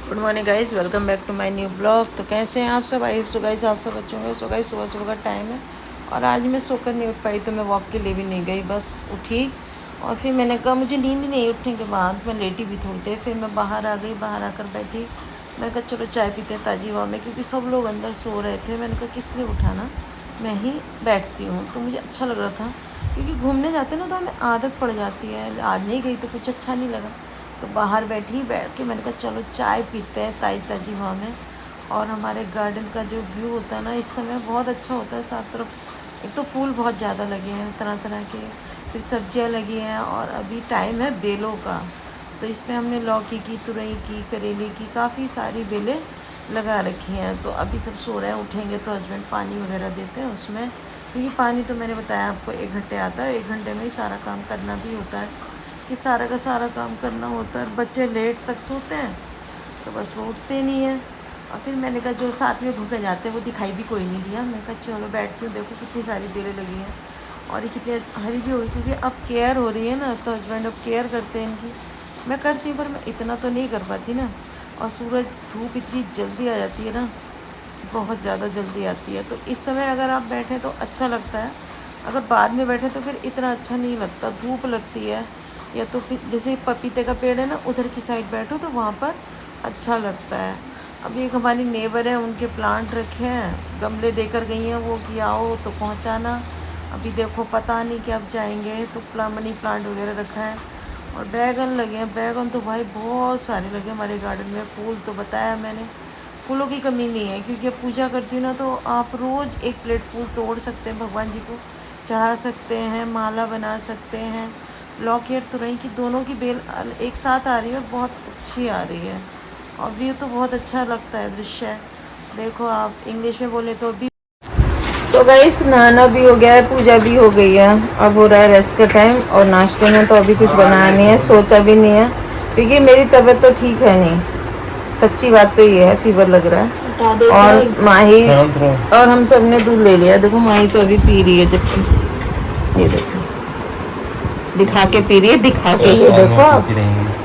Good morning guys, welcome back to my new blog. तो कैसे हैं आप सब? आई सो गाइज़ आप सब अच्छे होंगे। सो गाइज़ सुबह सुबह का टाइम है और आज मैं सोकर नहीं उठ पाई, तो मैं वॉक के लिए भी नहीं गई, बस उठी और फिर मैंने कहा मुझे नींद नहीं। उठने के बाद मैं लेटी भी थोड़ी देर, फिर मैं बाहर आ गई। बाहर आकर बैठी, मैंने कहा चलो चाय पीते हैं ताज़ी हवा में, क्योंकि सब लोग अंदर सो रहे थे। मैंने कहा किस लिए उठाना, मैं ही बैठती हूँ। तो मुझे अच्छा लग रहा था, क्योंकि घूमने जाते ना तो हमें आदत पड़ जाती है। आज नहीं गई तो कुछ अच्छा नहीं लगा, तो बाहर बैठ के मैंने कहा चलो चाय पीते हैं ताज़ी हवा में। और हमारे गार्डन का जो व्यू होता है ना इस समय बहुत अच्छा होता है। साफ तरफ एक तो फूल बहुत ज़्यादा लगे हैं तरह तरह के, फिर सब्जियां लगी हैं और अभी टाइम है बेलों का। तो इसमें हमने लौकी की, तुरई की, करेले की काफ़ी सारी बेलें लगा रखी हैं। तो अभी सब सो रहे हैं, उठेंगे तो हस्बैंड पानी वगैरह देते हैं उसमें, क्योंकि पानी तो मैंने बताया आपको 1 घंटे आता है। 1 घंटे में ही सारा काम करना भी होता है, कि सारा का सारा काम करना होता है। बच्चे लेट तक सोते हैं तो बस वो उठते नहीं हैं। और फिर मैंने कहा जो साथ में घूमने जाते हैं वो दिखाई भी कोई नहीं दिया। मैं कहा चलो बैठती हूँ, देखो कितनी सारी बेलें लगी हैं और ये कितनी हरी भी होगी, क्योंकि अब केयर हो रही है ना, तो हस्बैंड अब केयर करते हैं इनकी। मैं करती हूँ पर मैं इतना तो नहीं कर पाती ना। और सूरज धूप इतनी जल्दी आ जाती है ना, बहुत ज़्यादा जल्दी आती है। तो इस समय अगर आप बैठें तो अच्छा लगता है, अगर बाद में बैठे तो फिर इतना अच्छा नहीं लगता, धूप लगती है। या तो फिर जैसे पपीते का पेड़ है ना, उधर की साइड बैठो तो वहाँ पर अच्छा लगता है। अभी एक हमारी नेबर है, उनके प्लांट रखे हैं, गमले देकर गई हैं वो कि आओ तो पहुँचाना। अभी देखो पता नहीं कि अब जाएंगे। तो मनी प्लांट वगैरह रखा है और बैगन लगे हैं। बैगन तो भाई बहुत सारे लगे हमारे गार्डन में। फूल तो बताया मैंने, फूलों की कमी नहीं है, क्योंकि अब पूजा करती हूँ ना, तो आप रोज़ 1 प्लेट फूल तोड़ सकते हैं, भगवान जी को चढ़ा सकते हैं, माला बना सकते हैं। लौकी और तुरई की दोनों की बेल एक साथ आ रही है, बहुत अच्छी आ रही है और व्यू तो बहुत अच्छा लगता है दृश्य। देखो आप इंग्लिश में बोले तो भी। सो गाइस नहाना भी हो गया है, पूजा भी हो गई है, अब हो रहा है रेस्ट का टाइम। और नाश्ते में तो अभी कुछ बनाया नहीं है, सोचा भी नहीं है, क्योंकि मेरी तबीयत तो ठीक है नहीं। सच्ची बात तो ये है, फीवर लग रहा है। और माही और हम सब ने दूध ले लिया। देखो माही तो अभी पी रही है, जबकि ये देखो दिखा के पी रही है, दिखा के। ये देखो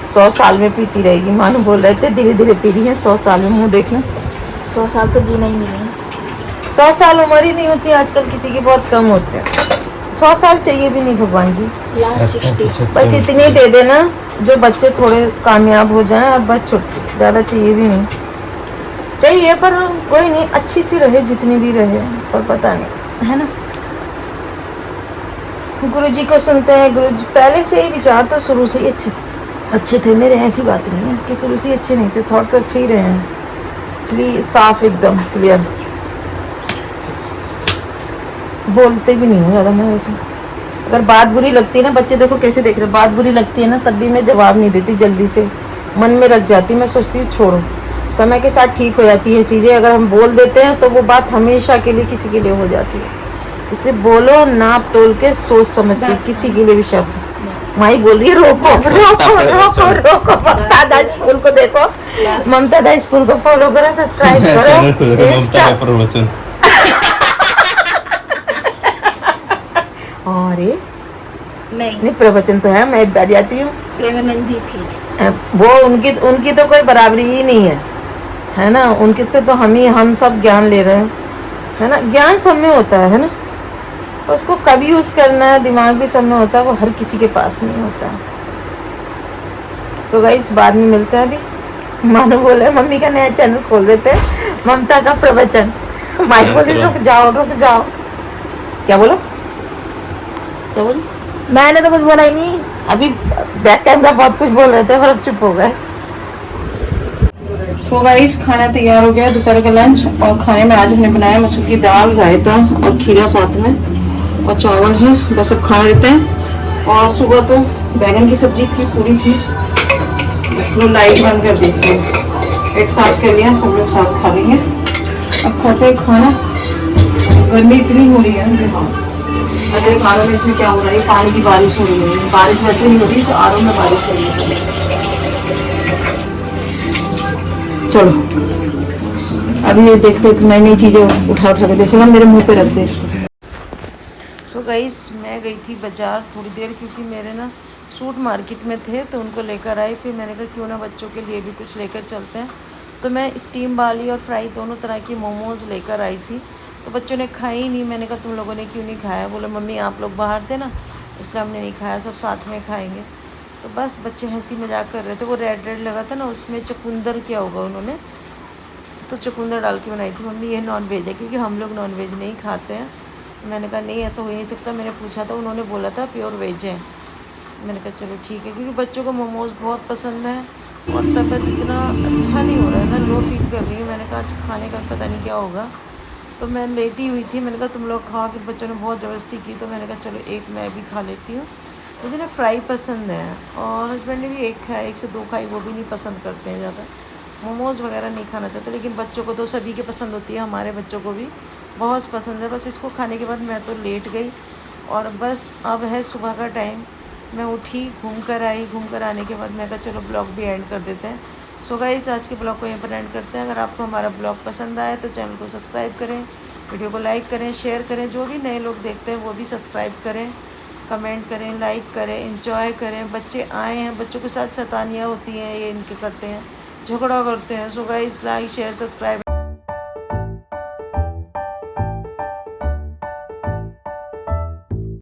100 साल में पीती रहेगी। मानो बोल रहे थे धीरे धीरे पी रही है, 100 साल में। मुँह देखना, 100 साल तो जीना ही नहीं है। 100 साल उम्र ही नहीं होती आजकल किसी की, बहुत कम होते हैं। 100 साल चाहिए भी नहीं भगवान जी, लास्ट 60। बस इतनी दे देना जो बच्चे थोड़े कामयाब हो जाएं, और बस छुट्टी, ज़्यादा चाहिए भी नहीं। चाहिए पर कोई नहीं, अच्छी सी रहे जितनी भी रहे, पर पता नहीं है ना। गुरु जी को सुनते हैं। गुरु जी पहले से ही विचार तो शुरू से ही अच्छे थे मेरे, ऐसी बात नहीं है कि शुरू से ही अच्छे नहीं थे। थॉट तो अच्छे ही रहे हैं, क्लियर, साफ, एकदम क्लियर। बोलते भी नहीं हूँ ज़्यादा मैं वैसे। अगर बात बुरी लगती है ना, बच्चे देखो कैसे देख रहे, बात बुरी लगती है ना तब भी मैं जवाब नहीं देती जल्दी से, मन में रख जाती। मैं सोचती हूँ छोड़ो, समय के साथ ठीक हो जाती है चीज़ें। अगर हम बोल देते हैं तो वो बात हमेशा के लिए किसी के लिए हो जाती है। इसलिए बोलो नाप तोल के, सोच समझ के, किसी के लिए भी शब्द। माई बोल रही है रोको रोको रोको रोको। ममता दा स्कूल को देखो, ममता दा स्कूल को फॉलो करो, सब्सक्राइब करो। अरे नहीं, प्रवचन तो है, मैं बैठ जाती हूँ। प्रेमानंद जी थे वो उनकी तो कोई बराबरी ही नहीं है ना। उनके से तो हम सब ज्ञान ले रहे हैं, है ना। ज्ञान सब में होता है ना, और उसको कब यूज़ करना है, दिमाग भी सब में होता है, वो हर किसी के पास नहीं होता है। तो गाइस बाद में मिलते हैं। अभी मानो बोले मम्मी का नया चैनल खोल देते हैं, ममता का प्रवचन। माई बोली रुक जाओ रुक जाओ। क्या बोलो, क्या बोलो? मैंने तो कुछ बोला ही नहीं। अभी बैक कैमरा बहुत कुछ बोल रहे थे, पर अब चुप हो गए। सो गाइस खाना तैयार हो गया, दोपहर का लंच। और खाने में आज हमने बनाया मसूर की दाल, रायता और खीरा साथ में, और चावल है। बस अब खाना देते हैं। और सुबह तो बैगन की सब्जी थी, पूरी थी, बस लो लाइट बंद कर दी, इसलिए एक साथ कर लिया, सब लोग साथ खा लेंगे। अब खाते हैं खाना। गर्मी इतनी हो रही है ना, देखो अगले खानों में इसमें क्या हो रहा है, पानी की बारिश हो रही है। बारिश वैसे नहीं हो रही, आरों में बारिश हो रही है। चलो अभी ये देखते नई नई चीज़ें उठा के देखेगा, मेरे मुंह पे रख दे इसको। सो गाइस मैं गई थी बाज़ार थोड़ी देर, क्योंकि मेरे ना सूट मार्केट में थे तो उनको लेकर आई। फिर मैंने कहा क्यों ना बच्चों के लिए भी कुछ लेकर चलते हैं। तो मैं स्टीम वाली और फ्राई दोनों तरह की मोमोज़ लेकर आई थी। तो बच्चों ने खाई ही नहीं। मैंने कहा तुम लोगों ने क्यों नहीं खाया? बोले मम्मी आप लोग बाहर थे ना, इसलिए हमने नहीं खाया, सब साथ में खाएंगे। तो बस बच्चे हंसी मजाक कर रहे थे। वो रेड रेड लगा था ना, उसमें चुकंदर किया होगा उन्होंने, तो चुकंदर डाल के बनाई थी। मम्मी ये नॉन वेज है, क्योंकि हम लोग नॉन वेज नहीं खाते हैं। मैंने कहा नहीं ऐसा हो ही नहीं सकता। मैंने पूछा था, उन्होंने बोला था प्योर वेज है। मैंने कहा चलो ठीक है, क्योंकि बच्चों को मोमोज़ बहुत पसंद है और तबीयत इतना अच्छा नहीं हो रहा है ना, लो फील कर रही हूँ। मैंने कहा आज खाने का पता नहीं क्या होगा। तो मैं लेटी हुई थी, मैंने कहा तुम लोग खाओ। फिर बच्चों ने बहुत ज़बरदस्ती की, तो मैंने कहा चलो एक मैं भी खा लेती हूँ। मुझे ना फ्राई पसंद है, और हस्बैंड ने भी एक खाया, एक से दो खाई, वो भी नहीं पसंद करते हैं ज़्यादा, मोमोज़ वगैरह नहीं खाना चाहते। लेकिन बच्चों को तो सभी के पसंद होती है, हमारे बच्चों को भी बहुत पसंद है। बस इसको खाने के बाद मैं तो लेट गई, और बस अब है सुबह का टाइम। मैं उठी, घूम कर आई, घूम कर आने के बाद मैं कहा चलो ब्लॉग भी एंड कर देते हैं। सो गाइस आज के ब्लॉग को यहीं पर एंड करते हैं। अगर आपको हमारा ब्लॉग पसंद आए तो चैनल को सब्सक्राइब करें, वीडियो को लाइक करें, शेयर करें। जो भी नए लोग देखते हैं वो भी सब्सक्राइब करें, कमेंट करें, लाइक करें, एंजॉय करें। बच्चे आए हैं, बच्चों के साथ शैतानियाँ होती हैं, ये इनके करते हैं, झगड़ा करते हैं। So guys like share subscribe.